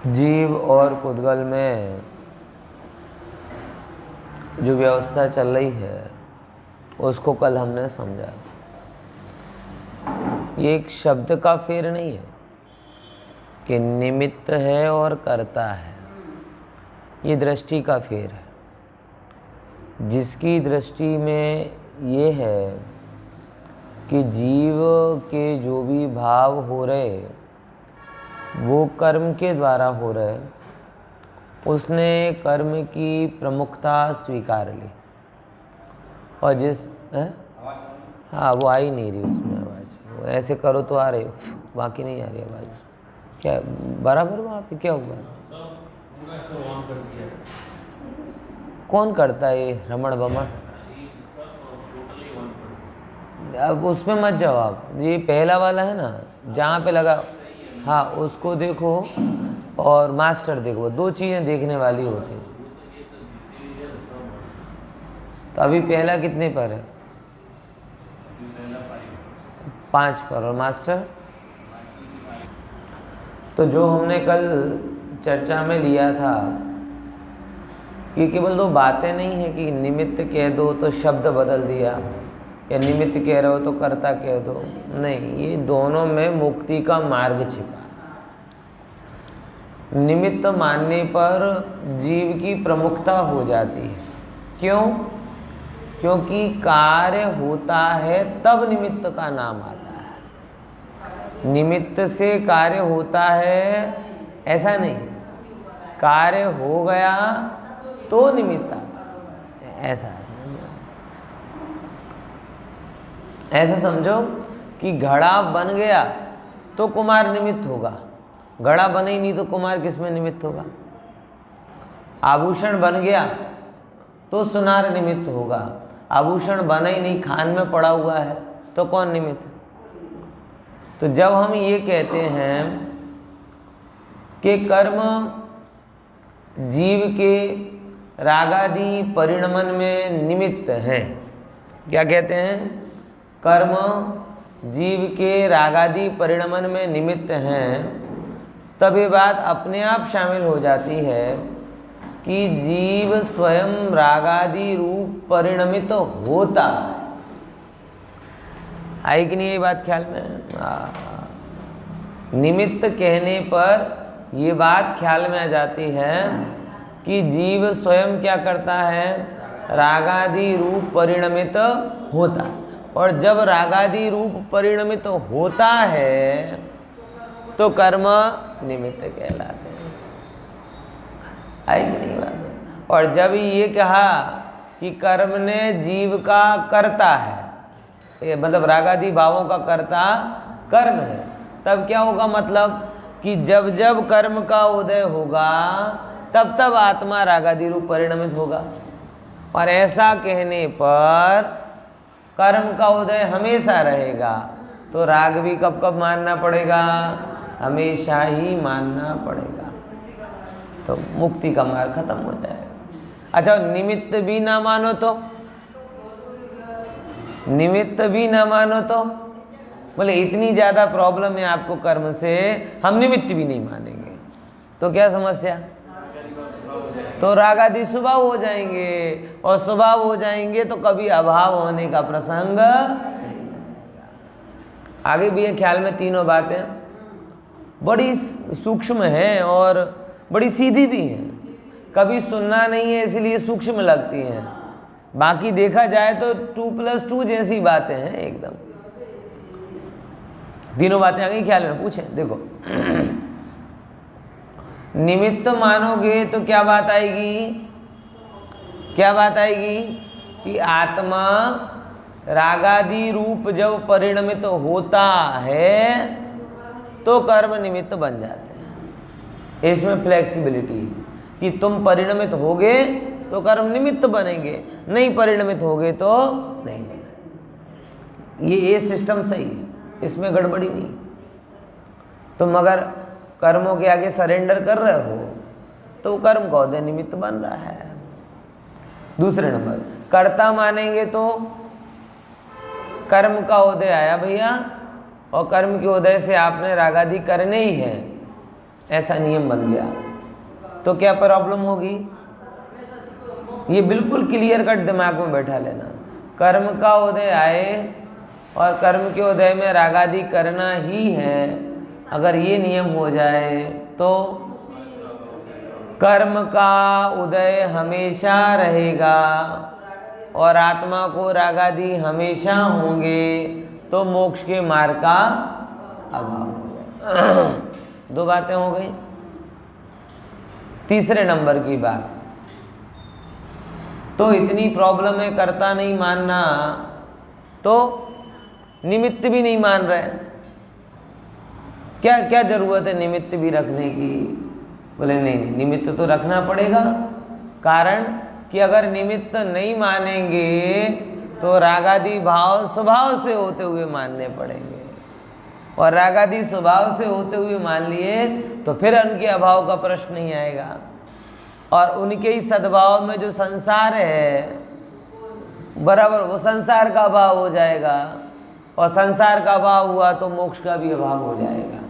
जीव और पुद्गल में जो व्यवस्था चल रही है उसको कल हमने समझा। ये एक शब्द का फेर नहीं है कि निमित्त है और कर्ता है, ये दृष्टि का फेर है। जिसकी दृष्टि में ये है कि जीव के जो भी भाव हो रहे वो कर्म के द्वारा हो रहे, उसने कर्म की प्रमुखता स्वीकार ली। और जिस हाँ वो आ ही नहीं रही उसमें आवाज़, वो ऐसे करो तो आ रही, बाकी नहीं आ रही आवाज़। क्या बराबर वहाँ पे क्या हुआ? कौन करता है ये रमण बमण? अब उसमें मत जाओ आप, ये पहला वाला है ना जहाँ पे लगा, हाँ उसको देखो और मास्टर देखो, दो चीज़ें देखने वाली होती हैं। तो अभी पहला कितने पर है? 5 पर, और मास्टर तो जो हमने कल चर्चा में लिया था कि केवल दो बातें नहीं है कि निमित्त कह दो तो शब्द बदल दिया, या निमित्त कह रहे हो तो कर्ता कह दो, नहीं, ये दोनों में मुक्ति का मार्ग छिपा। निमित्त मानने पर जीव की प्रमुखता हो जाती है। क्यों? क्योंकि कार्य होता है तब निमित्त का नाम आता है। निमित्त से कार्य होता है ऐसा नहीं, कार्य हो गया तो निमित्त आता है, ऐसा है। ऐसा समझो कि घड़ा बन गया तो कुमार निमित्त होगा, घड़ा बने ही नहीं तो कुमार किस में निमित्त होगा? आभूषण बन गया तो सुनार निमित्त होगा, आभूषण बना ही नहीं, खान में पड़ा हुआ है तो कौन निमित्त? तो जब हम ये कहते हैं कि कर्म जीव के रागादि परिणमन में निमित्त हैं, क्या कहते हैं? कर्म जीव के रागादि परिणमन में निमित्त हैं, तब ये बात अपने आप शामिल हो जाती है कि जीव स्वयं रागादि रूप परिणमित होता है। आई कि नहीं ये बात ख्याल में? निमित्त कहने पर ये बात ख्याल में आ जाती है कि जीव स्वयं क्या करता है? रागादि रूप परिणमित होता है। और जब रागादि रूप परिणमित होता है तो कर्म निमित्त कहलाते हैं। आई कि नहीं बात? और जब ये कहा कि कर्म ने जीव का कर्ता है, ये मतलब रागादि भावों का कर्ता कर्म है, तब क्या होगा? मतलब कि जब जब कर्म का उदय होगा तब तब आत्मा रागादि रूप परिणमित होगा। और ऐसा कहने पर कर्म का उदय हमेशा रहेगा, तो राग भी कब कब मानना पड़ेगा? हमेशा ही मानना पड़ेगा। तो मुक्ति का मार्ग खत्म हो जाएगा। अच्छा, निमित्त भी ना मानो तो? निमित्त भी ना मानो तो बोले इतनी ज़्यादा प्रॉब्लम है आपको कर्म से, हम निमित्त भी नहीं मानेंगे तो क्या समस्या? तो रागादि स्वभाव हो जाएंगे, और स्वभाव हो जाएंगे तो कभी अभाव होने का प्रसंग नहीं। आगे भी ये ख्याल में तीनों बातें बड़ी सूक्ष्म हैं और बड़ी सीधी भी हैं, कभी सुनना नहीं है इसलिए सूक्ष्म लगती हैं, बाकी देखा जाए तो 2+2 जैसी बातें हैं एकदम। तीनों बातें आ गई ख्याल में? पूछें, देखो निमित्त मानोगे तो क्या बात आएगी? क्या बात आएगी? कि आत्मा रागादि रूप जब परिणमित होता है तो कर्म निमित्त बन जाते हैं। इसमें फ्लेक्सिबिलिटी है कि तुम परिणमित होगे तो कर्म निमित्त बनेंगे, नहीं परिणमित होगे तो नहीं बनेंगे। ये सिस्टम सही है, इसमें गड़बड़ी नहीं। तुम अगर कर्मों के आगे सरेंडर कर रहे हो तो कर्म का उदय निमित्त बन रहा है। दूसरे नंबर, कर्ता मानेंगे तो कर्म का उदय आया भैया, और कर्म के उदय से आपने रागादि करने ही है, ऐसा नियम बन गया, तो क्या प्रॉब्लम होगी? ये बिल्कुल क्लियर कट दिमाग में बैठा लेना। कर्म का उदय आए और कर्म के उदय में रागादि करना ही है, अगर ये नियम हो जाए तो कर्म का उदय हमेशा रहेगा और आत्मा को रागादि हमेशा होंगे, तो मोक्ष के मार्ग का अभाव हो गया। 2 बातें हो गई। तीसरे नंबर की बात, तो इतनी प्रॉब्लम है कर्ता नहीं मानना, तो निमित्त भी नहीं मान रहे, क्या क्या जरूरत है निमित्त भी रखने की? बोले नहीं, निमित्त तो रखना पड़ेगा। कारण कि अगर निमित्त नहीं मानेंगे तो रागादि भाव स्वभाव से होते हुए मानने पड़ेंगे, और रागादि स्वभाव से होते हुए मान लिए तो फिर उनके अभाव का प्रश्न नहीं आएगा, और उनके ही सद्भाव में जो संसार है बराबर वो संसार का अभाव हो जाएगा, और संसार का अभाव हुआ तो मोक्ष का भी अभाव हो जाएगा।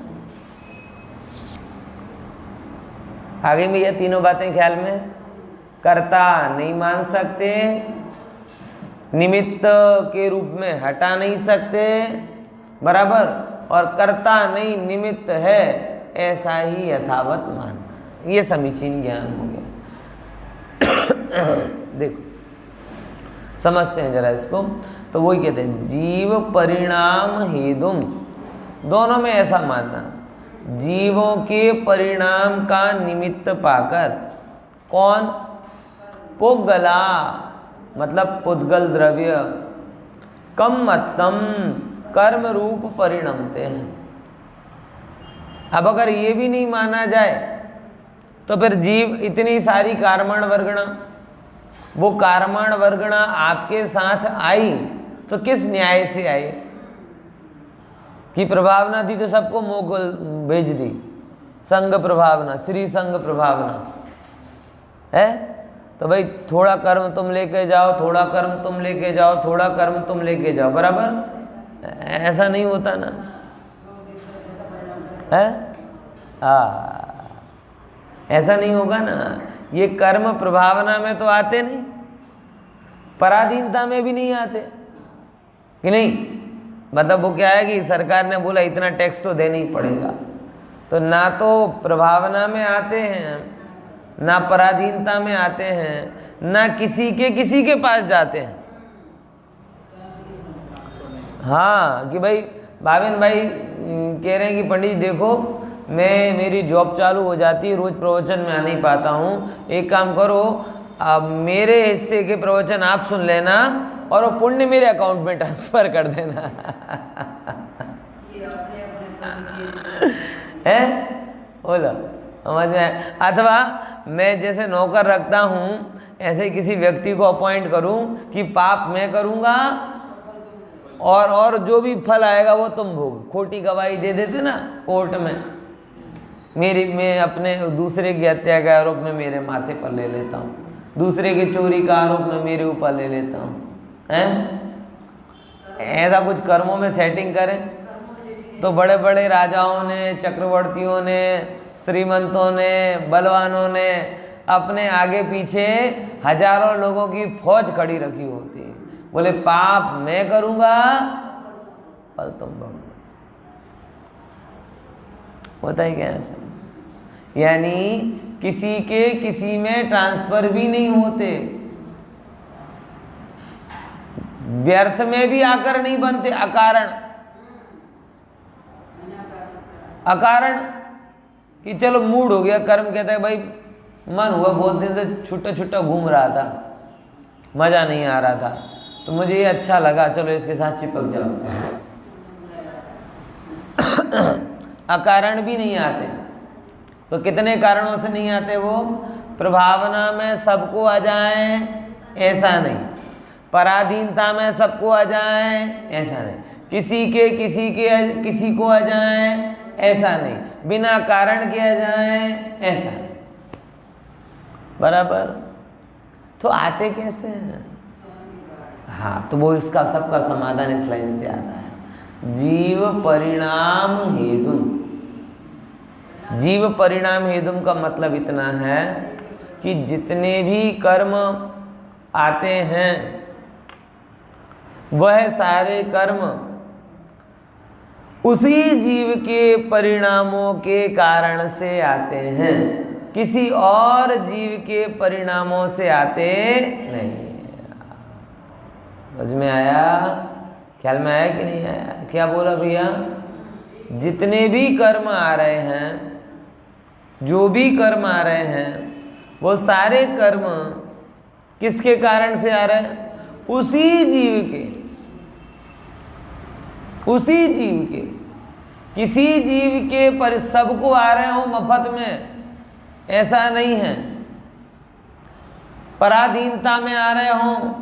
आगे में ये तीनों बातें ख्याल में, कर्ता नहीं मान सकते, निमित्त के रूप में हटा नहीं सकते बराबर, और कर्ता नहीं निमित्त है ऐसा ही यथावत मानना, ये समीचीन ज्ञान हो गया। देखो समझते हैं जरा इसको। तो वही कहते हैं जीव परिणाम हेतुम, दोनों में ऐसा मानना, जीवों के परिणाम का निमित्त पाकर, कौन? पुद्गला मतलब पुद्गल द्रव्य, कम मत्तम कर्म रूप परिणमते हैं। अब अगर ये भी नहीं माना जाए तो फिर जीव इतनी सारी कार्मण वर्गणा, वो कार्मण वर्गणा आपके साथ आई तो किस न्याय से आई? कि प्रभावना थी तो सबको मोगल भेज दी, संग प्रभावना, श्री संग प्रभावना है, तो भाई थोड़ा कर्म तुम लेके जाओ, थोड़ा कर्म तुम लेके जाओ, थोड़ा कर्म तुम लेके जाओ, बराबर? ऐसा नहीं होता ना है, ऐसा नहीं होगा ना। ये कर्म प्रभावना में तो आते नहीं, पराधीनता में भी नहीं आते कि नहीं? मतलब वो क्या है कि सरकार ने बोला इतना टैक्स तो देना ही पड़ेगा, तो ना तो प्रभावना में आते हैं, ना पराधीनता में आते हैं, ना किसी के पास जाते हैं। हाँ कि भाई भाविन भाई कह रहे हैं कि पंडित जी देखो मेरी जॉब चालू हो जाती है, रोज़ प्रवचन में आ नहीं पाता हूँ, एक काम करो अब मेरे हिस्से के प्रवचन आप सुन लेना और वो पुण्य मेरे अकाउंट में ट्रांसफर कर देना। है बोलो समझ में? अथवा मैं जैसे नौकर रखता हूँ ऐसे किसी व्यक्ति को अपॉइंट करूँ कि पाप मैं करूँगा और जो भी फल आएगा वो तुम भोग। खोटी गवाही दे देते ना कोर्ट में, मैं अपने दूसरे की हत्या के आरोप में मेरे माथे पर ले लेता हूँ, दूसरे के चोरी का आरोप में मेरे ऊपर ले लेता हूँ, हैं? ऐसा कुछ कर्मों में सेटिंग करें तो बड़े बड़े राजाओं ने, चक्रवर्तियों ने, श्रीमंतों ने, बलवानों ने अपने आगे पीछे हजारों लोगों की फौज खड़ी रखी होती है। बोले पाप मैं करूँगा फल तुम भोगो। होता ही क्या ऐसा? यानी किसी के किसी में ट्रांसफर भी नहीं होते, व्यर्थ में भी आकर नहीं बनते, अकारण कि चलो मूड हो गया, कर्म कहता है भाई मन हुआ बहुत दिन से छुट्टा छुट्टा घूम रहा था, मजा नहीं आ रहा था, तो मुझे ये अच्छा लगा, चलो इसके साथ चिपक जाओ। अकारण भी नहीं आते। तो कितने कारणों से नहीं आते? वो प्रभावना में सबको आ जाए ऐसा नहीं, पराधीनता में सबको आ जाए ऐसा नहीं, किसी को आ जाए ऐसा नहीं, बिना कारण के आ जाए ऐसा नहीं, बराबर? तो आते कैसे हैं? हाँ, तो वो इसका सबका समाधान इस लाइन से आता है, जीव परिणाम हेतु। जीव परिणाम हेतुम का मतलब इतना है कि जितने भी कर्म आते हैं वह सारे कर्म उसी जीव के परिणामों के कारण से आते हैं, किसी और जीव के परिणामों से आते नहीं। समझ में आया? ख्याल में आया कि नहीं आया? क्या बोला भैया? जितने भी कर्म आ रहे हैं, जो भी कर्म आ रहे हैं, वो सारे कर्म किसके कारण से आ रहे हैं? उसी जीव के, उसी जीव के, किसी जीव के पर सबको आ रहे हो मफत में, ऐसा नहीं है। पराधीनता में आ रहे हो,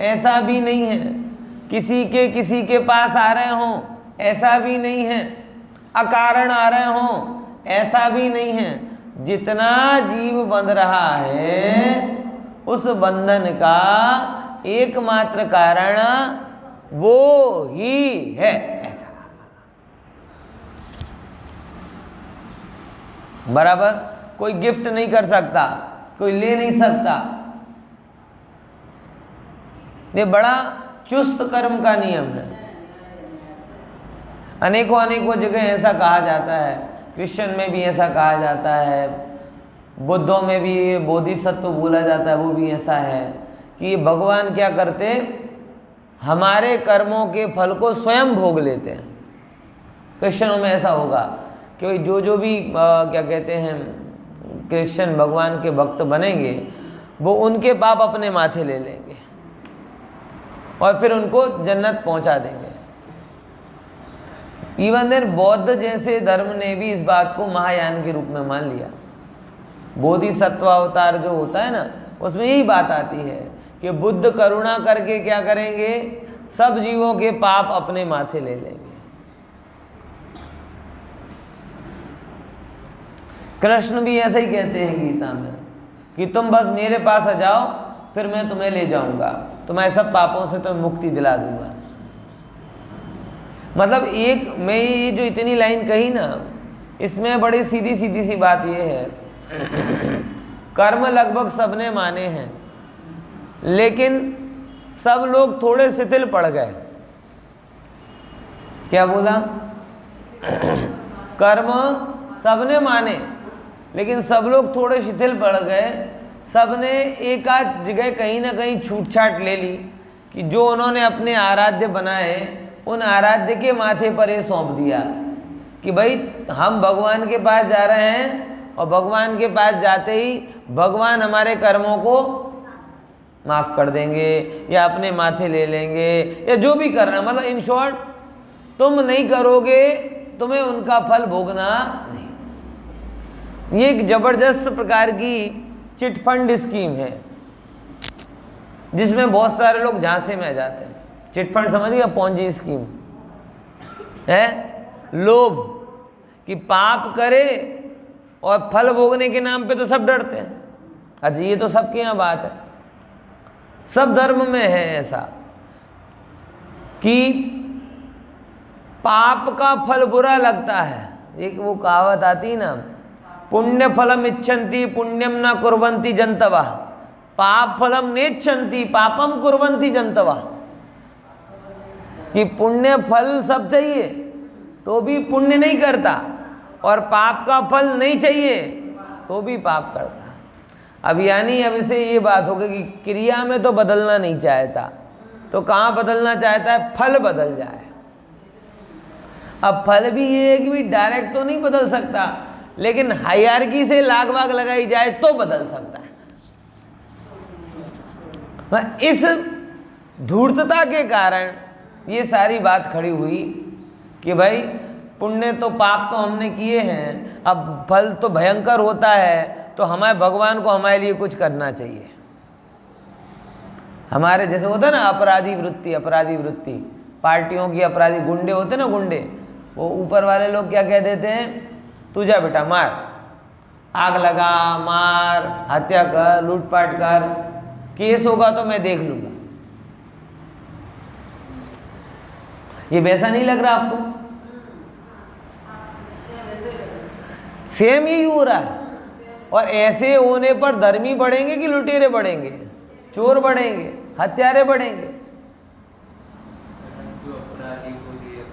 ऐसा भी नहीं है। किसी के पास आ रहे हो, ऐसा भी नहीं है। अकारण आ रहे हो, ऐसा भी नहीं है। जितना जीव बंध रहा है उस बंधन का एकमात्र कारण वो ही है, ऐसा। बराबर? कोई गिफ्ट नहीं कर सकता, कोई ले नहीं सकता। ये बड़ा चुस्त कर्म का नियम है। अनेकों अनेकों जगह ऐसा कहा जाता है, क्रिश्चियन में भी ऐसा कहा जाता है, बुद्धों में भी बोधिसत्व बोला जाता है, वो भी ऐसा है कि भगवान क्या करते, हमारे कर्मों के फल को स्वयं भोग लेते हैं। क्रिश्चियनों में ऐसा होगा कि जो भी क्या कहते हैं क्रिश्चियन भगवान के भक्त बनेंगे, वो उनके पाप अपने माथे ले लेंगे और फिर उनको जन्नत पहुंचा देंगे। इवन देन बौद्ध जैसे धर्म ने भी इस बात को महायान के रूप में मान लिया। बोधिसत्व अवतार जो होता है ना, उसमें यही बात आती है कि बुद्ध करुणा करके क्या करेंगे, सब जीवों के पाप अपने माथे ले लेंगे। कृष्ण भी ऐसा ही कहते हैं गीता में कि तुम बस मेरे पास आ जाओ, फिर मैं तुम्हें ले जाऊंगा, तुम्हारे सब पापों से तुम्हें मुक्ति दिला दूंगा। मतलब एक मैं ये जो इतनी लाइन कही ना, इसमें बड़ी सीधी सी बात ये है, कर्म लगभग सबने माने हैं, लेकिन सब लोग थोड़े शिथिल पड़ गए। क्या बोला? कर्म सबने माने, लेकिन सब लोग थोड़े शिथिल पड़ गए। सबने एक आध जगह कहीं ना कहीं छूट छाट ले ली कि जो उन्होंने अपने आराध्य बनाए, उन आराध्य के माथे पर ये सौंप दिया कि भाई हम भगवान के पास जा रहे हैं, और भगवान के पास जाते ही भगवान हमारे कर्मों को माफ कर देंगे या अपने माथे ले लेंगे या जो भी करना। मतलब इन शॉर्ट, तुम नहीं करोगे, तुम्हें उनका फल भोगना नहीं। ये एक जबरदस्त प्रकार की चिटफंड स्कीम है जिसमें बहुत सारे लोग झांसे में आ जाते हैं। चिटफंड समझिए, पॉन्जी स्कीम है। लोभ कि पाप करे और फल भोगने के नाम पे तो सब डरते हैं। अच्छा, ये तो सबके यहाँ बात है, सब धर्म में है ऐसा कि पाप का फल बुरा लगता है। एक वो कहावत आती है ना, पुण्य फलम इच्छन्ति पुण्यम न कुर्वन्ति जंतवा, पाप फलम नेच्छन्ति पापम कुर्वन्ति जंतवा। कि पुण्य फल सब चाहिए तो भी पुण्य नहीं करता, और पाप का फल नहीं चाहिए तो भी पाप करता। अब यानी अब इसे ये बात हो गई कि क्रिया में तो बदलना नहीं चाहता, तो कहाँ बदलना चाहता है? फल बदल जाए। अब फल भी ये है कि भी डायरेक्ट तो नहीं बदल सकता, लेकिन हायरार्की से लाग वाग लगाई जाए तो बदल सकता है। इस धूर्तता के कारण ये सारी बात खड़ी हुई कि भाई पुण्य तो पाप तो हमने किए हैं, अब फल तो भयंकर होता है, तो हमारे भगवान को हमारे लिए कुछ करना चाहिए। हमारे जैसे होता है ना अपराधी वृत्ति, पार्टियों की अपराधी गुंडे होते ना, गुंडे, वो ऊपर वाले लोग क्या कह देते हैं, तू जा बेटा मार, आग लगा, मार, हत्या कर, लूटपाट कर, केस होगा तो मैं देख लूंगा। ये वैसा नहीं लग रहा आपको? सेम ही हो रहा है। और ऐसे होने पर धर्मी बढ़ेंगे कि लुटेरे बढ़ेंगे, चोर बढ़ेंगे, हत्यारे बढ़ेंगे?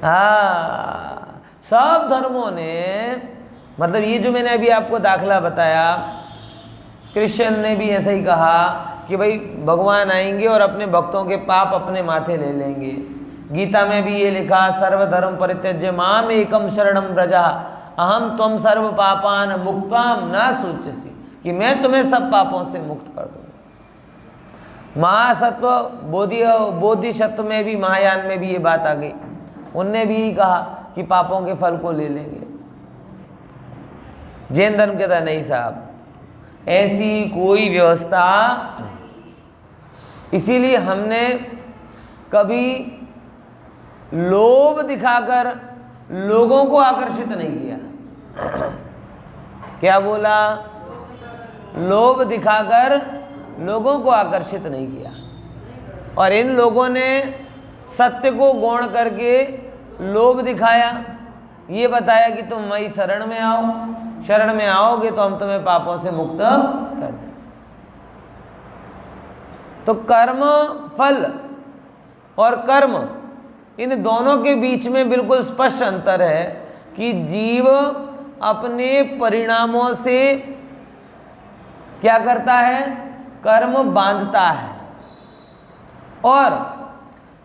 हाँ, सब धर्मों ने, मतलब ये जो मैंने अभी आपको दाखला बताया, क्रिश्चियन ने भी ऐसा ही कहा कि भाई भगवान आएंगे और अपने भक्तों के पाप अपने माथे ले लेंगे। गीता में भी ये लिखा, सर्वधर्म परित्यज्य माम एकम शरणम व्रजा अहम त्वम सर्व पापान मुक्ताम न सूच्यसि, कि मैं तुम्हें सब पापों से मुक्त कर दूंगा। महासत्व बोधिसत्व में भी, महायान में भी ये बात आ गई। उनने भी यही कहा कि पापों के फल को ले लेंगे। जैन धर्म कहता नहीं साहब, ऐसी कोई व्यवस्था नहीं। इसीलिए हमने कभी लोभ दिखाकर लोगों को आकर्षित नहीं किया। क्या बोला? लोभ दिखाकर लोगों को आकर्षित नहीं किया। और इन लोगों ने सत्य को गौण करके लोभ दिखाया, ये बताया कि तुम मई शरण में आओ, शरण में आओगे तो हम तुम्हें पापों से मुक्त कर दें। तो कर्म फल और कर्म, इन दोनों के बीच में बिल्कुल स्पष्ट अंतर है कि जीव अपने परिणामों से क्या करता है? कर्म बांधता है और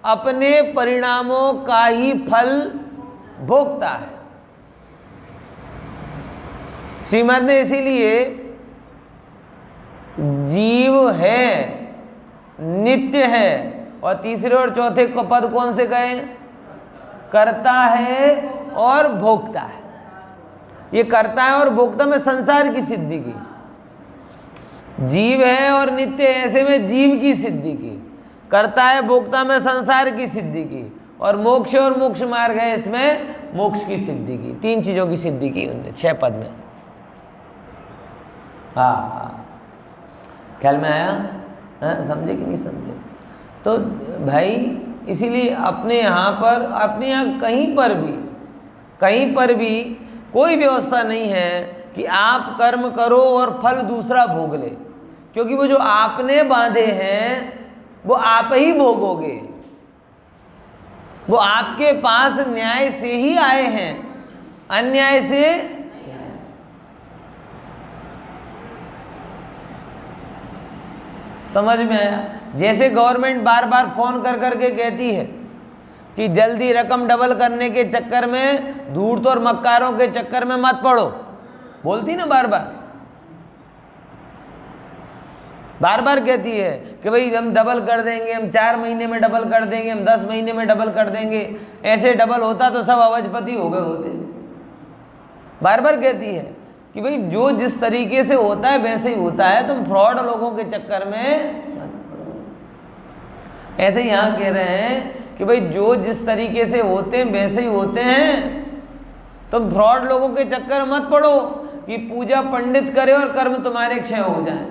अपने परिणामों का ही फल भोगता है। श्रीमद् ने इसीलिए जीव है, नित्य है, और तीसरे और चौथे को पद कौन से कहे? करता है और भोगता है। ये करता है और भोगता में संसार की सिद्धि की, जीव है और नित्य है ऐसे में जीव की सिद्धि की, करता है भोक्ता में संसार की सिद्धि की, और मोक्ष और मोक्ष मार्ग है इसमें मोक्ष की सिद्धि की। तीन चीजों की सिद्धि की उन्होंने 6 पद में। हाँ, ख्याल में आया? समझे कि नहीं समझे? तो भाई इसीलिए अपने यहाँ पर, अपने यहाँ कहीं पर भी कोई व्यवस्था नहीं है कि आप कर्म करो और फल दूसरा भोग ले, क्योंकि वो जो आपने बांधे हैं वो आप ही भोगोगे। वो आपके पास न्याय से ही आए हैं, अन्याय से। समझ में आया? जैसे गवर्नमेंट बार बार फोन कर करके कहती है कि जल्दी रकम डबल करने के चक्कर में, धूर्त और मक्कारों के चक्कर में मत पड़ो, बोलती ना बार बार कहती है कि भाई हम डबल कर देंगे, हम 4 महीने में डबल कर देंगे, हम 10 महीने में डबल कर देंगे। ऐसे डबल होता तो सब अवजपति हो गए होते। बार कहती है कि भाई जो जिस तरीके से होता है वैसे ही होता है, तुम फ्रॉड लोगों के चक्कर में। ऐसे ही यहाँ कह रहे हैं कि भाई जो जिस तरीके से होते हैं वैसे ही होते हैं, तुम फ्रॉड लोगों के चक्कर में मत पड़ो कि पूजा पंडित करे और कर्म तुम्हारे क्षय हो जाए,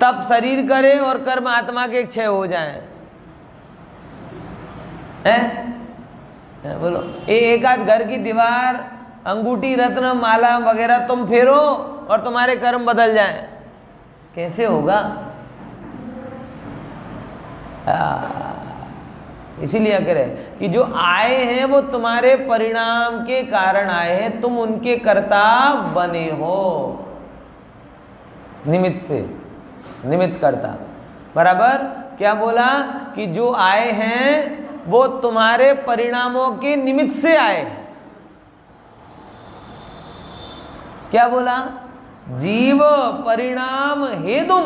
तब शरीर करे और कर्म आत्मा के क्षय हो जाए। बोलो, एक आध घर की दीवार, अंगूठी, रत्न, माला वगैरह तुम फेरो और तुम्हारे कर्म बदल जाएं, कैसे होगा? इसीलिए कह रहे कि जो आए हैं वो तुम्हारे परिणाम के कारण आए हैं, तुम उनके कर्ता बने हो, निमित्त से, निमित्त कर्ता। बराबर क्या बोला? कि जो आए हैं वो तुम्हारे परिणामों के निमित्त से आए। क्या बोला? जीव परिणाम हेतुम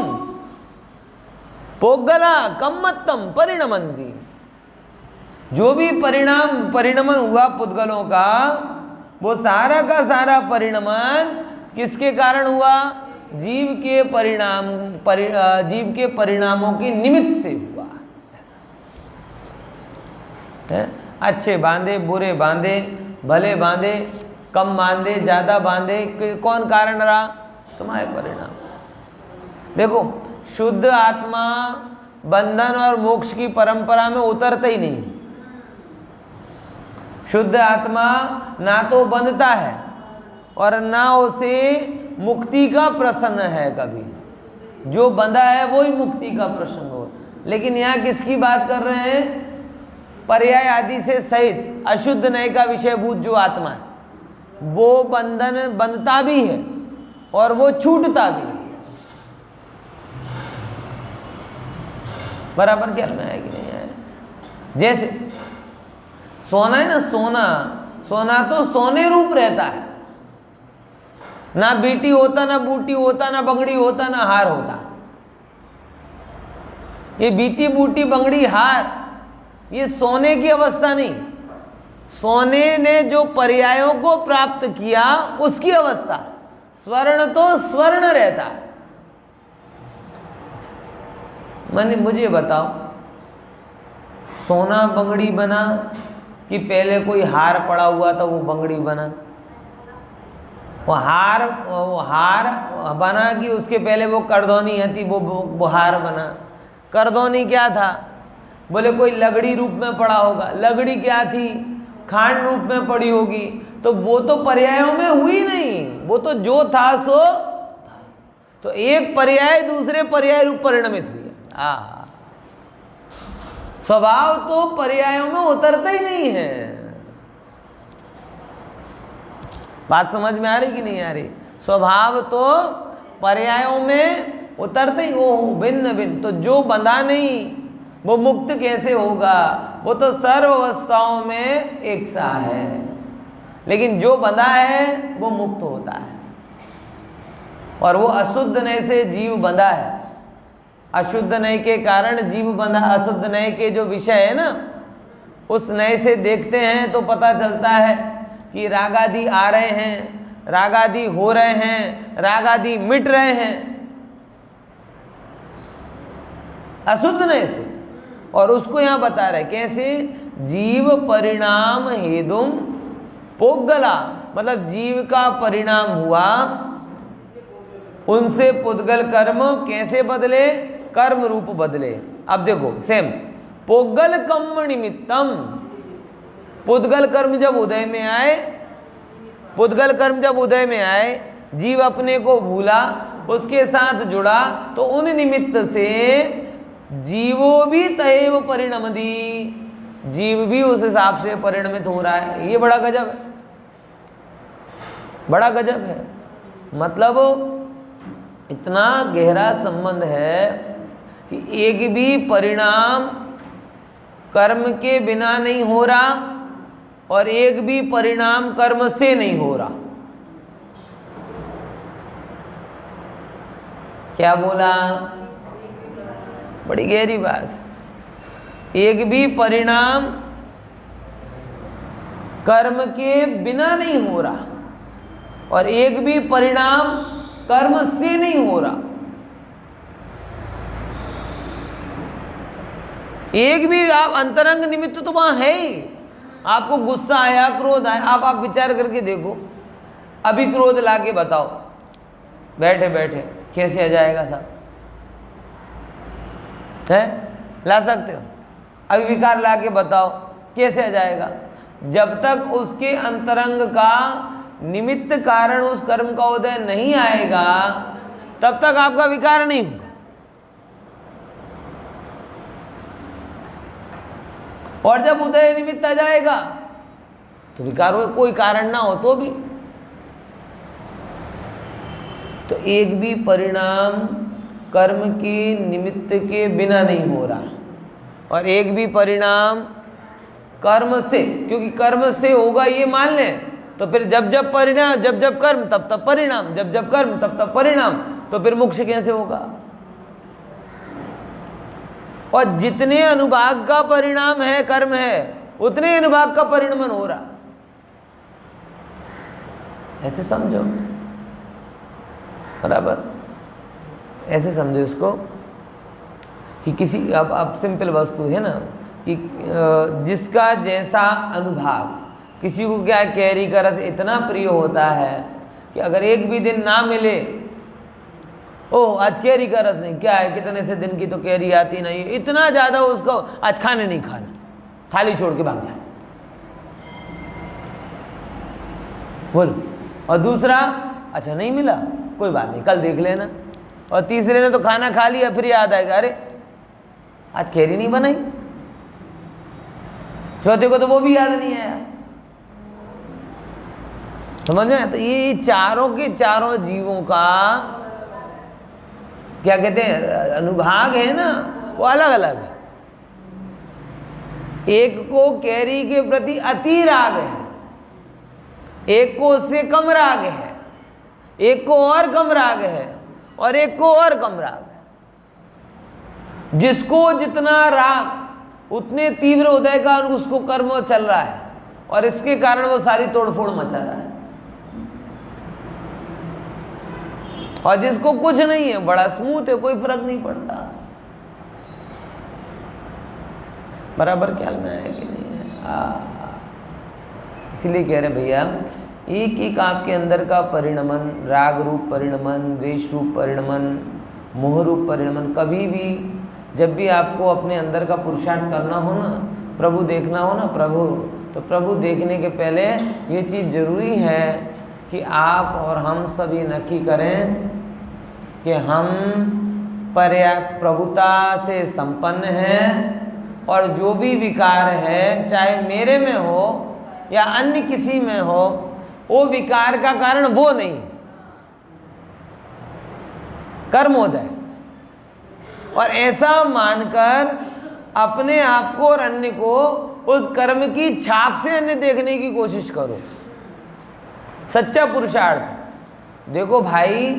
पोगला कम्मत्तम परिणमंती। जो भी परिणमन हुआ पुद्गलों का, वो सारा का सारा परिणमन किसके कारण हुआ? जीव के परिणामों के निमित्त से हुआ है। अच्छे बांधे, बुरे बांधे, भले बांधे, कम बांधे, ज्यादा बांधे, कौन कारण रहा? तुम्हारे परिणाम। देखो, शुद्ध आत्मा बंधन और मोक्ष की परंपरा में उतरता ही नहीं। शुद्ध आत्मा ना तो बंधता है और ना उसे मुक्ति का प्रश्न है। कभी जो बंधा है वो ही मुक्ति का प्रश्न हो। लेकिन यहाँ किसकी बात कर रहे हैं? पर्याय आदि से सहित अशुद्ध नय का विषयभूत जो आत्मा है वो बंधता भी है और वो छूटता भी है। बराबर ख्याल में है कि नहीं है? जैसे सोना है ना, सोना तो सोने रूप रहता है, ना बीटी होता, ना बूटी होता, ना बंगड़ी होता, ना हार होता। ये बीटी बूटी बंगड़ी हार ये सोने की अवस्था नहीं, सोने ने जो पर्यायों को प्राप्त किया उसकी अवस्था। स्वर्ण तो स्वर्ण रहता है। मुझे बताओ, सोना बंगड़ी बना कि पहले कोई हार पड़ा हुआ था वो बंगड़ी बना? वो हार बना कि उसके पहले वो करधौनी थी वो हार बना? करधौनी क्या था? बोले कोई लगड़ी रूप में पड़ा होगा। लगड़ी क्या थी? खांड रूप में पड़ी होगी। तो वो तो पर्यायों में हुई नहीं, वो तो जो था सो था। तो एक पर्याय दूसरे पर्याय रूप परिणमित हुई है। स्वभाव तो पर्यायों में उतरता ही नहीं है। बात समझ में आ रही कि नहीं आ रही? स्वभाव तो पर्यायों में उतरते ही वो भिन्न भिन्न। तो जो बंधा नहीं वो मुक्त कैसे होगा? वो तो सर्व अवस्थाओं में एक सा है। लेकिन जो बंधा है वो मुक्त होता है। और वो अशुद्ध नय से जीव बंधा है। अशुद्ध नय के कारण जीव बंधा। अशुद्ध नय के जो विषय है ना, उस नय से देखते हैं तो पता चलता है कि राग आदि आ रहे हैं, राग आदि हो रहे हैं, राग आदि मिट रहे हैं अशुद्ध नय से। और उसको यहाँ बता रहे कैसे? जीव परिणाम हेतुम पोगला, मतलब जीव का परिणाम हुआ, उनसे पुद्गल कर्म कैसे बदले? कर्म रूप बदले। अब देखो सेम, पोगल कर्म निमित्तम, पुद्गल कर्म जब उदय में आए, पुद्गल कर्म जब उदय में आए, जीव अपने को भूला, उसके साथ जुड़ा, तो उन निमित्त से जीवो भी तयेव परिणमति, जीव भी उस हिसाब से परिणमित हो रहा है। ये बड़ा गजब है, बड़ा गजब है। मतलब इतना गहरा संबंध है कि एक भी परिणाम कर्म के बिना नहीं हो रहा और एक भी परिणाम कर्म से नहीं हो रहा। क्या बोला? बड़ी गहरी बात। एक भी परिणाम कर्म के बिना नहीं हो रहा और एक भी परिणाम कर्म से नहीं हो रहा। एक भी आप अंतरंग निमित्त तो वहां है ही। आपको गुस्सा आया, क्रोध आया, आप विचार करके देखो। अभी क्रोध लाके बताओ, बैठे बैठे कैसे आ जाएगा साहब? है ला सकते हो? अभी विकार लाके बताओ कैसे आ जाएगा? जब तक उसके अंतरंग का निमित्त कारण उस कर्म का उदय नहीं आएगा तब तक आपका विकार नहीं होगा। और जब उदय निमित्त आ जाएगा तो विकार हो, कोई कारण ना हो तो भी। तो एक भी परिणाम कर्म के निमित्त के बिना नहीं हो रहा और एक भी परिणाम कर्म से, क्योंकि कर्म से होगा ये मान लें तो फिर जब जब परिणाम, जब जब कर्म तब तब परिणाम, जब जब कर्म तब तब परिणाम, तो फिर मोक्ष कैसे होगा? और जितने अनुभाग का परिणाम है कर्म है उतने अनुभाग का परिणमन हो रहा। ऐसे समझो, बराबर ऐसे समझो इसको कि किसी अब सिंपल वस्तु है ना कि जिसका जैसा अनुभाग, किसी को क्या कैरी का रस इतना प्रिय होता है कि अगर एक भी दिन ना मिले, ओह आज कैरी का रस नहीं, क्या है कितने से दिन की तो कैरी आती नहीं, इतना ज़्यादा उसको आज खाने नहीं खाना, थाली छोड़ के भाग जाए बोलो। और दूसरा अच्छा नहीं मिला कोई बात नहीं कल देख लेना, और तीसरे ने तो खाना खा लिया फिर याद आएगा अरे आज खैरी नहीं बनाई, चौथे को तो वो भी याद नहीं आया। समझ में? तो ये चारों के चारों जीवों का क्या कहते हैं अनुभाग है ना, वो अलग अलग है। एक को कैरी के प्रति अति राग है, एक को उससे कम राग है, एक को और कम राग है, और एक को और कम राग है। जिसको जितना राग उतने तीव्र उदय का उसको कर्म चल रहा है, और इसके कारण वो सारी तोड़फोड़ मचा रहा है। और जिसको कुछ नहीं है, बड़ा स्मूथ है, कोई फर्क नहीं पड़ता। बराबर ख्याल में आया कि नहीं है? इसलिए कह रहे भैया एक एक आपके अंदर का परिणमन, राग रूप परिणमन, द्वेष रूप परिणमन, मोह रूप परिणमन, कभी भी जब भी आपको अपने अंदर का पुरुषार्थ करना हो ना, प्रभु देखना हो ना प्रभु, तो प्रभु देखने के पहले ये चीज़ जरूरी है कि आप और हम सब ये नक्की करें कि हम पर्याप्त प्रभुता से संपन्न हैं, और जो भी विकार है चाहे मेरे में हो या अन्य किसी में हो, वो विकार का कारण वो नहीं, कर्मोदय। और ऐसा मानकर अपने आप को और अन्य को उस कर्म की छाप से अन्य देखने की कोशिश करो। सच्चा पुरुषार्थ देखो भाई,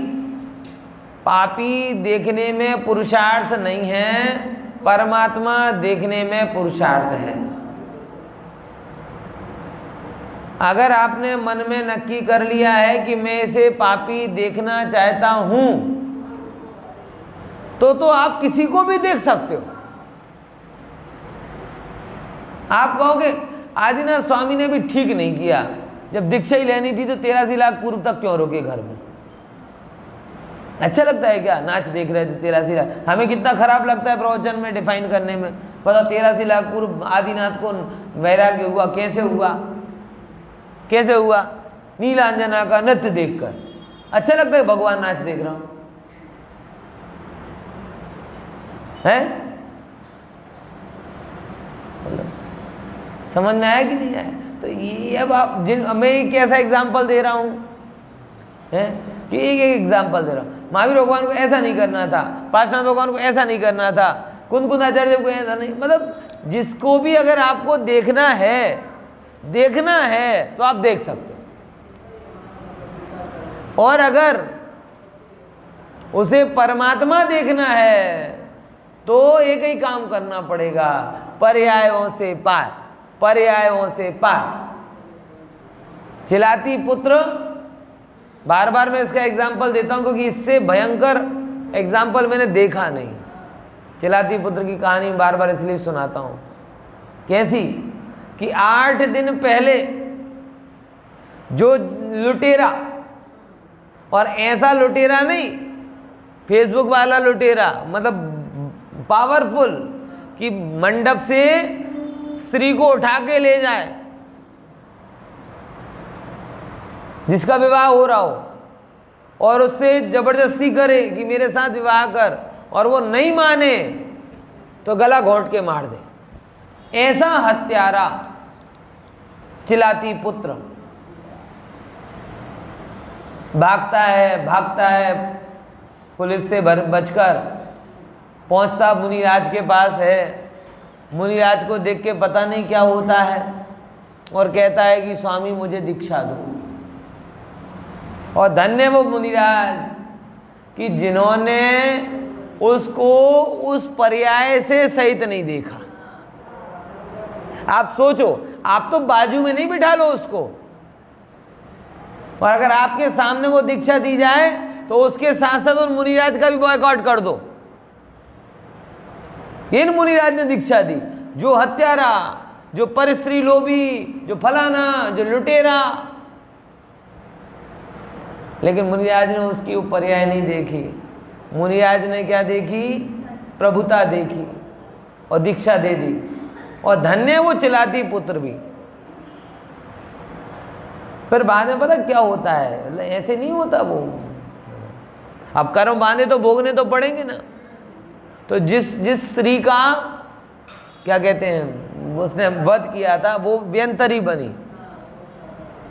पापी देखने में पुरुषार्थ नहीं है, परमात्मा देखने में पुरुषार्थ है। अगर आपने मन में नक्की कर लिया है कि मैं इसे पापी देखना चाहता हूं, तो आप किसी को भी देख सकते हो। आप कहोगे आदिनाथ स्वामी ने भी ठीक नहीं किया, जब दीक्षा ही लेनी थी तो 83 लाख पूर्व तक क्यों रोके घर में? अच्छा लगता है क्या? नाच देख रहे थे 83 लाख, हमें कितना खराब लगता है प्रवचन में डिफाइन करने में। पता 83 लाख पूर्व आदिनाथ को वैराग्य हुआ, कैसे हुआ? कैसे हुआ? नीलांजना का नृत्य देखकर अच्छा लगता है, भगवान नाच देख रहा हूं है? समझ में आया कि नहीं आया? तो ये अब आप मैं एक ऐसा एग्जाम्पल दे रहा हूं है कि एक एग्जाम्पल दे रहा हूं। महावीर भगवान को ऐसा नहीं करना था, पार्श्वनाथ भगवान को ऐसा नहीं करना था, कुंद आचार्य को ऐसा नहीं, मतलब जिसको भी अगर आपको देखना है तो आप देख सकते हो। और अगर उसे परमात्मा देखना है तो एक ही काम करना पड़ेगा, पर्यायों से पार, पर्यायों से पार। चिलाती पुत्र, बार बार मैं इसका एग्जाम्पल देता हूं क्योंकि इससे भयंकर एग्जाम्पल मैंने देखा नहीं। चिलाती पुत्र की कहानी बार बार इसलिए सुनाता हूं। कैसी कि 8 दिन पहले जो लुटेरा, और ऐसा लुटेरा नहीं फेसबुक वाला लुटेरा, मतलब पावरफुल, कि मंडप से स्त्री को उठा के ले जाए, जिसका विवाह हो रहा हो, और उससे जबरदस्ती करे कि मेरे साथ विवाह कर, और वो नहीं माने तो गला घोंट के मार दे। ऐसा हत्यारा चिलाती पुत्र भागता है पुलिस से बचकर, पहुंचता मुनिराज के पास है। मुनिराज को देख के पता नहीं क्या होता है, और कहता है कि स्वामी मुझे दीक्षा दो। और धन्य वो मुनिराज कि जिन्होंने उसको उस पर्याय से सहित नहीं देखा। आप सोचो, आप तो बाजू में नहीं बिठा लो उसको, और अगर आपके सामने वो दीक्षा दी जाए तो उसके साथ साथ उन मुनिराज का भी बॉयकॉट कर दो। इन मुनिराज ने दीक्षा दी, जो हत्यारा, जो परस्त्री लोभी, जो फलाना, जो लुटेरा, लेकिन मुनिराज ने उसकी पर्याय नहीं देखी। मुनिराज ने क्या देखी? प्रभुता देखी और दीक्षा दे दी। और धन्य वो चिलाती पुत्र भी। फिर बाद में पता क्या होता है, मतलब ऐसे नहीं होता वो। अब कर्म बांधे तो भोगने तो पड़ेंगे ना। तो जिस स्त्री का क्या कहते हैं उसने वध किया था वो व्यंतरी बनी।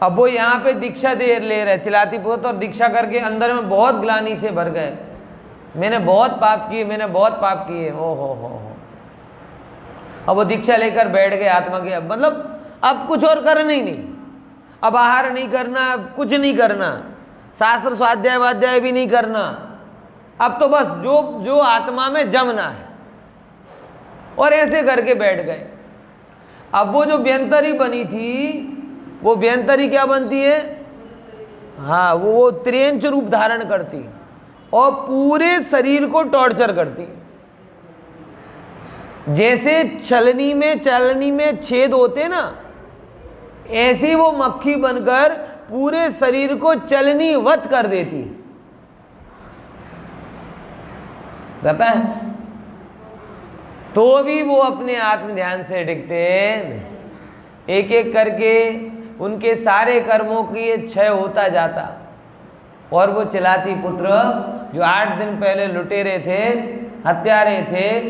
अब वो यहाँ पे दीक्षा ले रहे चिलाती पुत्र, और दीक्षा करके अंदर में बहुत ग्लानि से भर गए, मैंने बहुत पाप किए, मैंने बहुत पाप किए। ओ हो। अब वो दीक्षा लेकर बैठ गए आत्मा के, मतलब अब कुछ और करना ही नहीं, अब आहार नहीं करना, अब कुछ नहीं करना, शास्त्र स्वाध्याय वाध्याय भी नहीं करना, अब तो बस जो आत्मा में जमना है। और ऐसे करके बैठ गए। अब वो जो व्यंतरी बनी थी, वो व्यंतरी क्या बनती है, हाँ वो त्रियंच रूप धारण करती और पूरे शरीर को टॉर्चर करती। जैसे चलनी में छेद होते ना, ऐसी वो मक्खी बनकर पूरे शरीर को चलनी वत कर देती। पता है, तो भी वो अपने आत्म ध्यान से टिकते, एक एक करके उनके सारे कर्मों की ये क्षय होता जाता। और वो चिलाती पुत्र जो 8 दिन पहले लुटेरे थे, हत्यारे थे,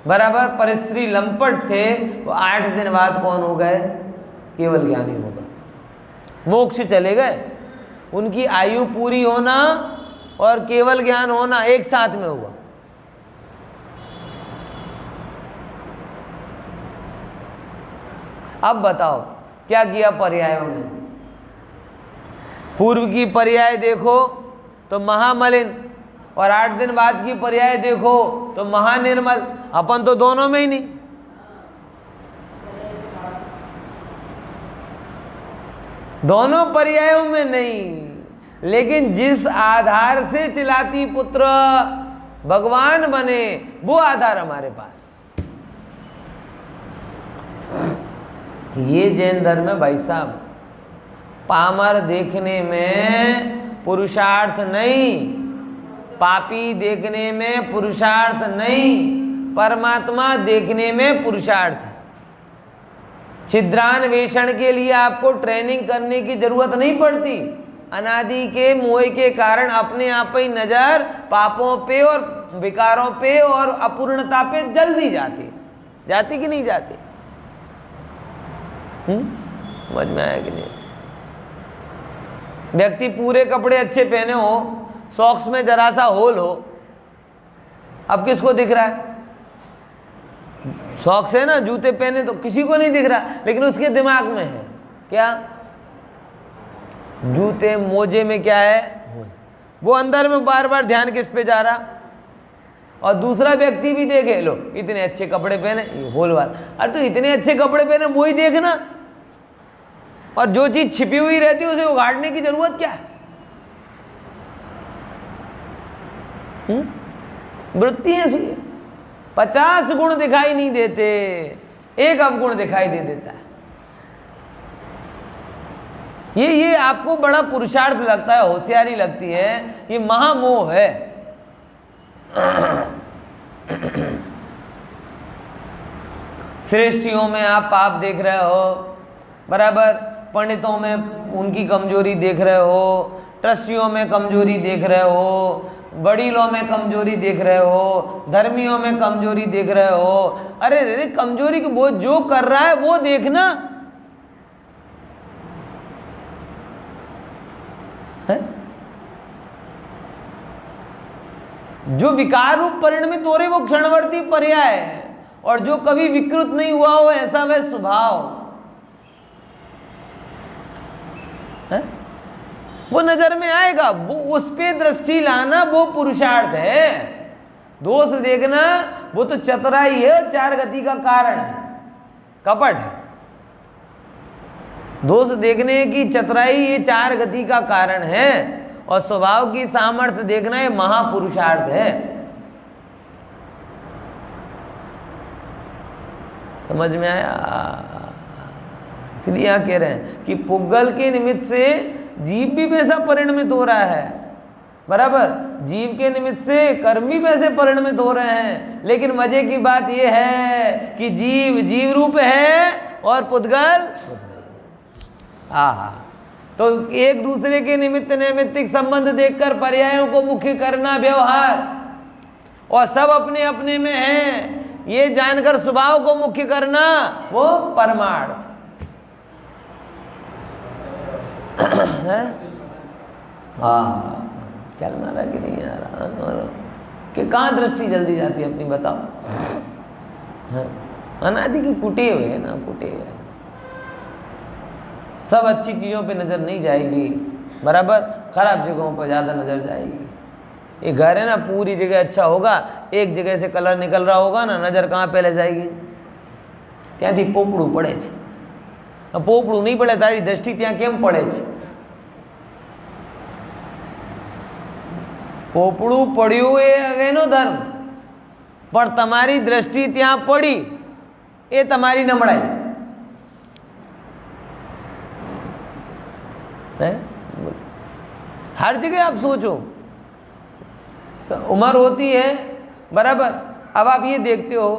बराबर परिश्री लंपट थे, वो 8 दिन बाद कौन हो गए, केवल ज्ञानी हो गए, मोक्ष चले गए। उनकी आयु पूरी होना और केवल ज्ञान होना एक साथ में हुआ। अब बताओ क्या किया पर्यायों ने। पूर्व की पर्याय देखो तो महामलिन, और 8 दिन बाद की पर्याय देखो तो महानिर्मल। अपन तो दोनों में ही नहीं। दोनों पर्यायों में नहीं, लेकिन जिस आधार से चिलाती पुत्र भगवान बने वो आधार हमारे पास। ये जैन धर्म है भाई साहब। पामर देखने में पुरुषार्थ नहीं, पापी देखने में पुरुषार्थ नहीं, परमात्मा देखने में पुरुषार्थ है। छिद्रान्वेषण के लिए आपको ट्रेनिंग करने की जरूरत नहीं पड़ती। अनादि के मोह के कारण अपने आप ही नजर पापों पे और विकारों पे और अपूर्णता पे जल्दी जाती कि नहीं जाती? समझ में आया कि नहीं? व्यक्ति पूरे कपड़े अच्छे पहने हो, सॉक्स में जरा सा होल हो, अब किसको दिख रहा है? सॉक्स है ना, जूते पहने तो किसी को नहीं दिख रहा, लेकिन उसके दिमाग में है क्या? जूते मोजे में क्या है? वो अंदर में बार बार ध्यान किस पे जा रहा? और दूसरा व्यक्ति भी देखे, लो इतने अच्छे कपड़े पहने, ये होल वाला, अरे तो इतने अच्छे कपड़े पहने वो ही देखना, और जो चीज छिपी हुई रहती है उसे उगाड़ने की जरूरत क्या है? वृत्ति ऐसी है। 50 गुण दिखाई नहीं देते, एक अवगुण दिखाई दे देता है। ये आपको बड़ा पुरुषार्थ लगता है, होशियारी लगती है, ये महामोह है। श्रेष्ठियों में आप पाप देख रहे हो, बराबर, पंडितों में उनकी कमजोरी देख रहे हो, ट्रस्टियों में कमजोरी देख रहे हो, वडीलों में कमजोरी देख रहे हो, धर्मियों में कमजोरी देख रहे हो। अरे कमजोरी को वो जो कर रहा है वो देखना है। जो विकार रूप परिणमित हो रहे वो क्षणवर्ती पर्याय है, और जो कभी विकृत नहीं हुआ हो ऐसा वह स्वभाव है, वो नजर में आएगा। वो उस पे दृष्टि लाना वो पुरुषार्थ है। दोष देखना वो तो चतुराई है, 4 गति का कारण है, कपट है। दोष देखने की चतुराई ये 4 गति का कारण है, और स्वभाव की सामर्थ्य देखना ये महापुरुषार्थ है। समझ में आया? इसलिए यहां कह रहे हैं कि पुग्गल के निमित्त से जीव भी वैसा परिणमित हो रहा है, बराबर, जीव के निमित्त से कर्म भी वैसे परिणमित हो रहे हैं। लेकिन मजे की बात यह है कि जीव जीव रूप है और पुद्गल, तो एक दूसरे के निमित्त नैमित्तिक संबंध देखकर पर्यायों को मुख्य करना व्यवहार, और सब अपने अपने में हैं ये जानकर स्वभाव को मुख्य करना वो परमार्थ है। हाँ, क्या मारा कि नहीं आ रहा कि कहाँ दृष्टि जल्दी जाती है अपनी, बताओ। हाँ, अनादि की कुटे हुए है ना, कुटे हुए है। सब अच्छी चीज़ों पे नज़र नहीं जाएगी, बराबर खराब जगहों पर ज़्यादा नज़र जाएगी। ये घर है ना, पूरी जगह अच्छा होगा, एक जगह से कलर निकल रहा होगा ना, नज़र कहाँ पहले जाएगी? ત્યાંથી પોપડું પડે છે, પોપડું નહીં પડે તારી દ્રષ્ટિ ત્યાં કેમ પડે છે? પોપડું પડ્યું એ એનો ધર્મ, પણ તમારી દ્રષ્ટિ ત્યાં પડી એ તમારી નબળાઈ है। हर जगह आप सोचो, उम्र होती है, बराबर। अब आप ये देखते हो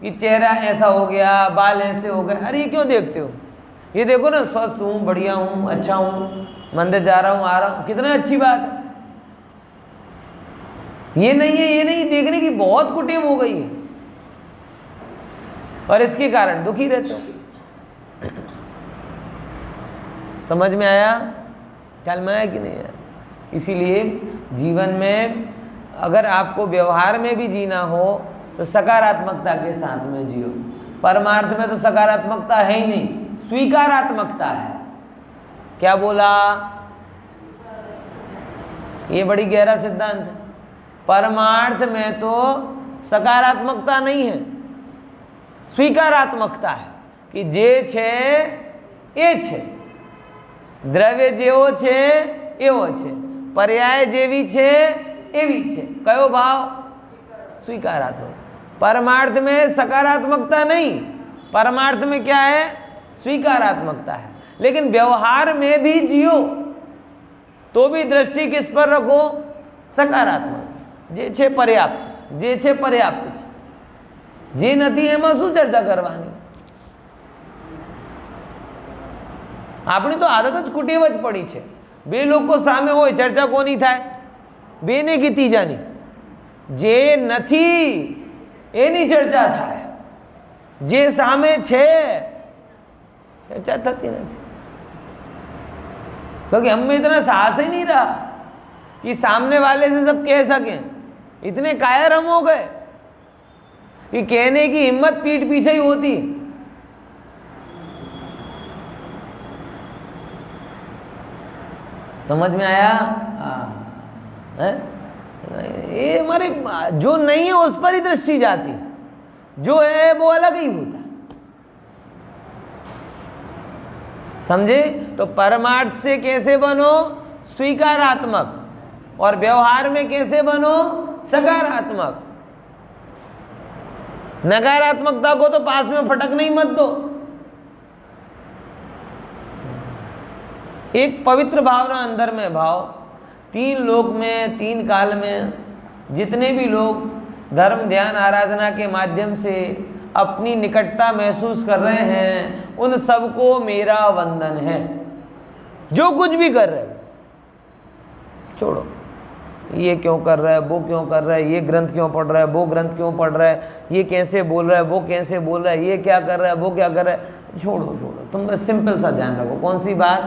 कि चेहरा ऐसा हो गया, बाल ऐसे हो गए, अरे ये क्यों देखते हो? ये देखो ना, स्वस्थ हूँ, बढ़िया हूँ, अच्छा हूँ, मंदिर जा रहा हूँ, आ रहा हूँ, कितना अच्छी बात है। ये नहीं है, ये नहीं देखने की बहुत कुटेव हो गई है, और इसके कारण दुखी रहते हो। समझ में आया? ख्याल में आया कि नहीं आया? इसीलिए जीवन में अगर आपको व्यवहार में भी जीना हो तो सकारात्मकता के साथ में जियो। परमार्थ में तो सकारात्मकता है ही नहीं, स्वीकारात्मकता है। क्या बोला? ये बड़ी गहरा सिद्धांत है। परमार्थ में तो सकारात्मकता नहीं है, स्वीकारात्मकता है कि जे छे ए छे, દ્રવ્ય જેવો છે એવો છે, પર્યાય જેવી છે એવી છે। કયો ભાવ? स्वीकारात्मक। परमार्थ में सकारात्मकता नहीं, परमार्थ में क्या है? स्वीकारात्मकता है। लेकिन व्यवहार में भी जियो तो भी दृष्टि किस पर रखो? सकारात्मक। जे छे पर्याप्त, जे छे पर्याप्त छे, जे नथी एमां शुं चर्चा करवानी? આપણી તો આદત જ કુટેવ જ પડી છે। બે લોકો સામે હોય, ચર્ચા કોની થાય? બેને કે ત્રીજાની? જે નથી એની ચર્ચા થાય, જે સામે છે चर्चा થતી નથી। क्योंकि हम में इतना साहस ही नहीं रहा कि सामने वाले से सब कह सकें। इतने कायर हम हो गए कि कहने की हिम्मत पीठ पीछे ही होती। समझ में आया? है? ये हमारे जो नहीं है उस पर ही दृष्टि जाती, जो है वो अलग ही होता। समझे? तो परमार्थ से कैसे बनो? स्वीकारात्मक। और व्यवहार में कैसे बनो? सकारात्मक। नकारात्मकता को तो पास में फटकने ही मत दो। एक पवित्र भावना अंदर में भाव, तीन लोक में, तीन काल में जितने भी लोग धर्म ध्यान आराधना के माध्यम से अपनी निकटता महसूस कर रहे हैं, उन सबको मेरा वंदन है। जो कुछ भी कर रहे हैं, छोड़ो, ये क्यों कर रहा है, वो क्यों कर रहा है, ये ग्रंथ क्यों पढ़ रहा है, वो ग्रंथ क्यों पढ़ रहा है, ये कैसे बोल रहा है, वो कैसे बोल रहा है, ये क्या कर रहा है, वो क्या कर रहा है, छोड़ो छोड़ो। तुम बस सिंपल सा ध्यान रखो। कौन सी बात?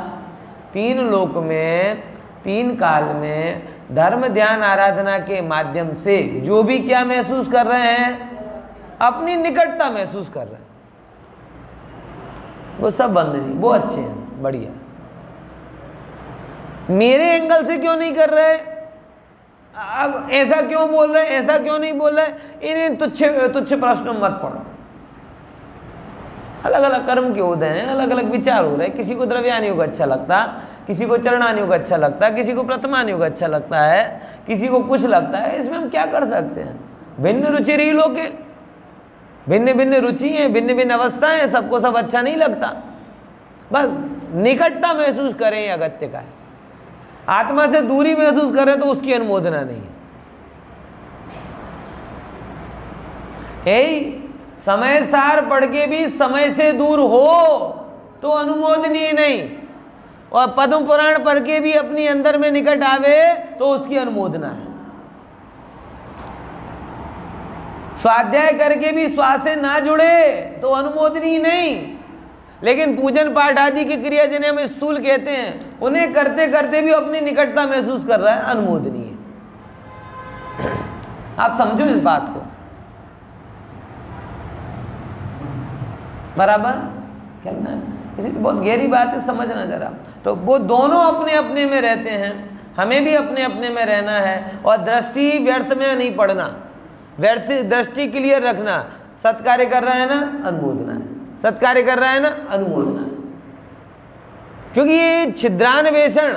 तीन लोक में, तीन काल में धर्म ध्यान आराधना के माध्यम से जो भी क्या महसूस कर रहे हैं? अपनी निकटता महसूस कर रहे हैं, वो सब वंदनीय, वो अच्छे हैं, बढ़िया। मेरे एंगल से क्यों नहीं कर रहे? अब ऐसा क्यों बोल रहे, ऐसा क्यों नहीं बोल रहे, इन्हें तुच्छ प्रश्न मत पढ़ो। अलग अलग कर्म के उदय हैं, अलग अलग विचार हो रहे हैं। किसी को द्रव्यान योग अच्छा लगता, किसी को चरणान योग अच्छा लगता, किसी को प्रथमान योग अच्छा लगता है, किसी को कुछ लगता है। इसमें हम क्या कर सकते हैं? भिन्न रुचि रही लोग के, भिन्न भिन्न रुचि हैं, भिन्न भिन्न अवस्थाएं हैं, सबको सब अच्छा नहीं लगता। बस निकटता महसूस करें, ये अगत्य का है। आत्मा से दूरी महसूस करें तो उसकी अनुमोदना नहीं है। समय सार पढ़ के भी समय से दूर हो तो अनुमोदनीय नहीं। और पद्म पुराण पढ़ के भी अपनी अंदर में निकट आवे तो उसकी अनुमोदना है। स्वाध्याय करके भी श्वास से ना जुड़े तो अनुमोदनी नहीं। लेकिन पूजन पाठ आदि की क्रिया जिन्हें हम स्थूल कहते हैं, उन्हें करते करते भी अपनी निकटता महसूस कर रहा है, अनुमोदनीय है। आप समझो इस बात को, बराबर कहना है। इसलिए बहुत गहरी बात है, समझना जरा। तो वो दोनों अपने अपने में रहते हैं, हमें भी अपने अपने में रहना है। और दृष्टि व्यर्थ में नहीं पड़ना, व्यर्थ दृष्टि क्लियर रखना। सत्कार्य कर रहा है ना, अनुमोदना है, सत्कार्य कर रहा है ना, अनुमोदना है। क्योंकि ये छिद्रान्वेषण,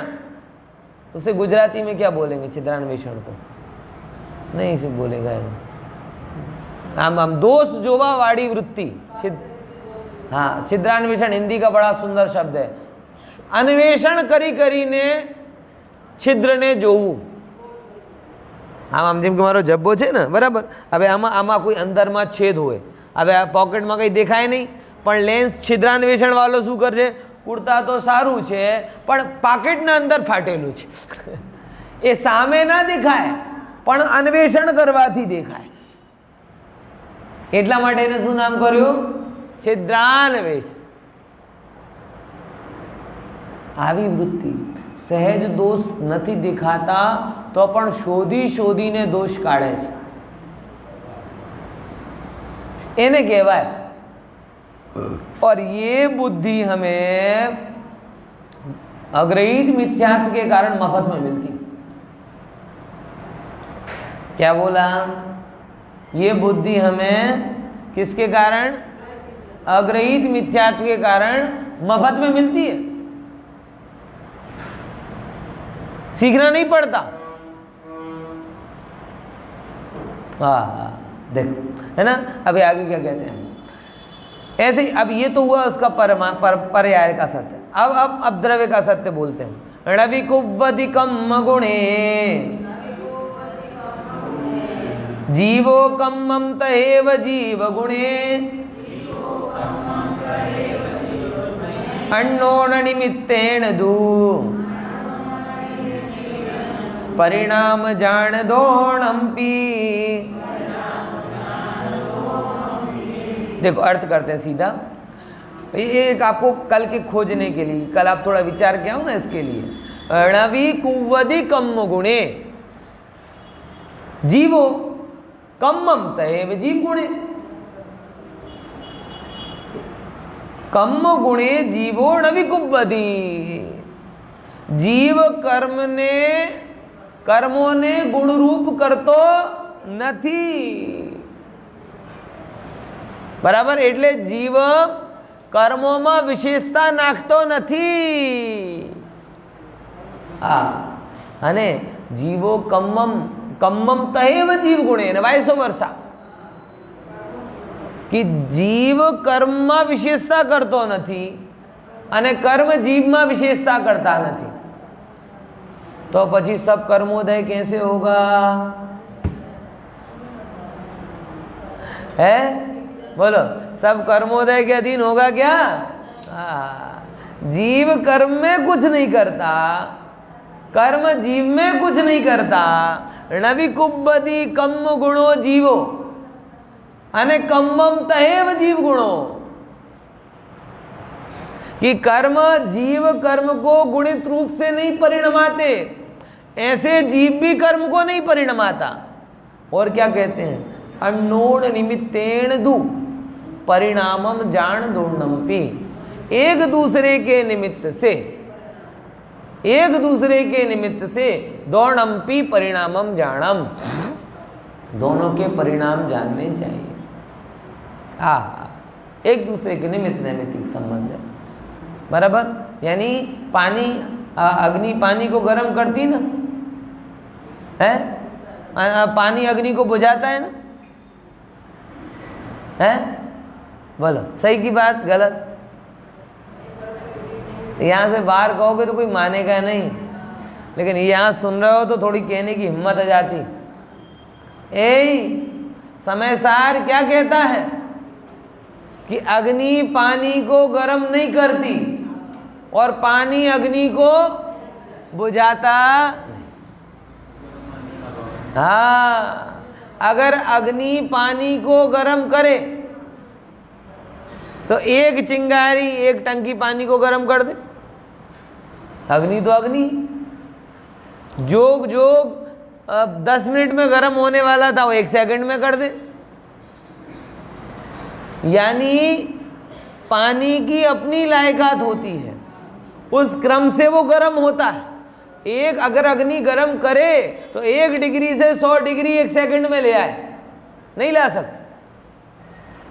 उसे गुजराती में क्या बोलेंगे छिद्रान्वेषण को? नहीं से बोलेगा हम दोष जोवा वाड़ी वृत्ति, हाँ, छिद्रान्वेषण हिंदी का बड़ा सुंदर शब्द है। अन्वेषण करी करी ने छिद्र ने जोવું। આમ જેમ કે મારો જબ્બો છે ને, બરાબર, હવે આમાં કોઈ અંદરમાં છેદ હોય, હવે આ પોકેટમાં કંઈ દેખાય નહીં, પણ લેન્સ છિદ્રાન્વેષણ વાળો શું કરશે? કુર્તા તો સારું છે પણ પાકેટના અંદર ફાટેલું છે, એ સામે ના દેખાય પણ અન્વેષણ કરવાથી દેખાય, એટલા માટે એને શું નામ કર્યું? છિદ્રાન્વેષ। આવી વૃત્તિ સહેજ દોષ નથી દેખાતા તો પણ શોધી શોધીને દોષ કાઢે છે, એને કહેવાય। और ये बुद्धि हमें अग्रहित मिथ्यात्व के कारण मफत में मिलती। क्या बोला? ये बुद्धि हमें किसके कारण? अग्रहित मिथ्यात्व के कारण मफत में मिलती है, सीखना नहीं पड़ता। हाँ देखो, है ना। अभी आगे क्या कहते हैं? ऐसे ही, अब ये तो हुआ उसका पर्याय का सत्य। अब द्रव्य का सत्य बोलते हैं। णविकुव्वधिकम् गुणे जीवो कम्मं तहेव जीव गुणे अण्णोण निमित्तेन दू परिणाम जान दोणम्पी। देखो अर्थ करते हैं सीधा। ये एक आपको कल के खोजने के लिए, कल आप थोड़ा विचार किया हो ना इसके लिए। णवी कुव्वधि कम्म गुणे जीवो कम्मम तहेव जीव गुणे। कम्म गुणे जीवो णवी कुव्वधि। जीव कर्मों ने गुण रूप करतो નથી, બરાબર। એટલે જીવ કર્મોમાં વિશેષતા નાખતો નથી। હા, અને જીવો કમ્મમ તહેવ જીવ ગુણે, અને વાયસો વર્ષા, कि जीव कर्मમાં વિશેષતા કરતો નથી અને કર્મ जीवમાં વિશેષતા કરતા નથી। तो પછી सब कर्मोदय कैसे होगा? है बोलो, सब कर्मोदय के अधीन होगा क्या? जीव कर्म में कुछ नहीं करता, कर्म जीव में कुछ नहीं करता। णवी कुव्वधि कम्म गुणो जीवो अने कम्मम तहेव जीव गुणो, कि कर्म जीव कर्म को गुणित रूप से नहीं परिणमाते, ऐसे जीव भी कर्म को नहीं परिणमाता। और क्या कहते हैं? अण्णोण निमित्तेन दू परिणामम जान दोणम्पि। एक दूसरे के निमित्त से, एक दूसरे के निमित्त से दोणम्पि परिणामम जानम, दोनों के परिणाम जानने चाहिए। एक दूसरे के निमित्त नैमित्तिक संबंध है, बराबर। यानी पानी, अग्नि पानी को गर्म करती ना, है? पानी अग्नि को बुझाता है ना, है? बोलो सही की बात, गलत? यहाँ से बाहर कहोगे तो कोई मानेगा नहीं, लेकिन यहाँ सुन रहे हो तो थोड़ी कहने की हिम्मत आ जाती। समय सार क्या कहता है कि अग्नि पानी को गर्म नहीं करती, और पानी अग्नि को बुझाता नहीं। हाँ, अगर अग्नि पानी को गर्म करे तो एक चिंगारी एक टंकी पानी को गर्म कर दे। अग्नि तो अग्नि, जोग 10 मिनट में गर्म होने वाला था वो 1 सेकंड में कर दे। यानी पानी की अपनी लायकात होती है, उस क्रम से वो गर्म होता है। एक अगर अग्नि गर्म करे तो 1 डिग्री से 100 डिग्री 1 सेकंड में ले आए, नहीं ला सकते।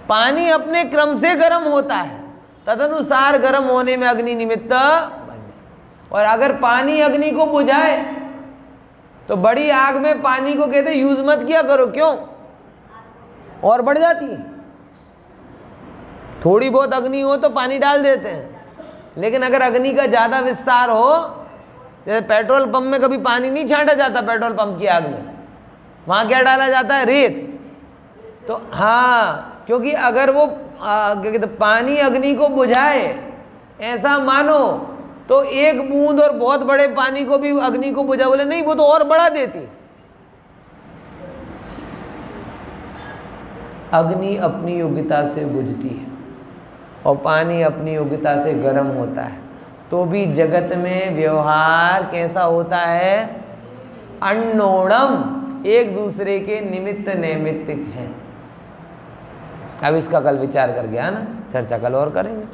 पानी अपने क्रम से गर्म होता है, तदनुसार गर्म होने में अग्नि निमित्त बन जाए। और अगर पानी अग्नि को बुझाए तो बड़ी आग में पानी को कहते यूज मत किया करो, क्यों? और बढ़ जाती है। थोड़ी बहुत अग्नि हो तो पानी डाल देते हैं, लेकिन अगर अग्नि का ज्यादा विस्तार हो, जैसे पेट्रोल पंप में कभी पानी नहीं छांटा जाता, पेट्रोल पंप की आग में वहां क्या डाला जाता है? रेत। तो हाँ, क्योंकि अगर वो क्या कहते पानी अग्नि को बुझाए, ऐसा मानो तो 1 बूंद और बहुत बड़े पानी को भी अग्नि को बुझा, बोले नहीं वो तो और बढ़ा देती। अग्नि अपनी योग्यता से बुझती है और पानी अपनी योग्यता से गर्म होता है। तो भी जगत में व्यवहार कैसा होता है? अन्योन्यम, एक दूसरे के निमित्त नैमित्तिक है। अब इसका कल विचार कर गया ना, चर्चा कल और करेंगे।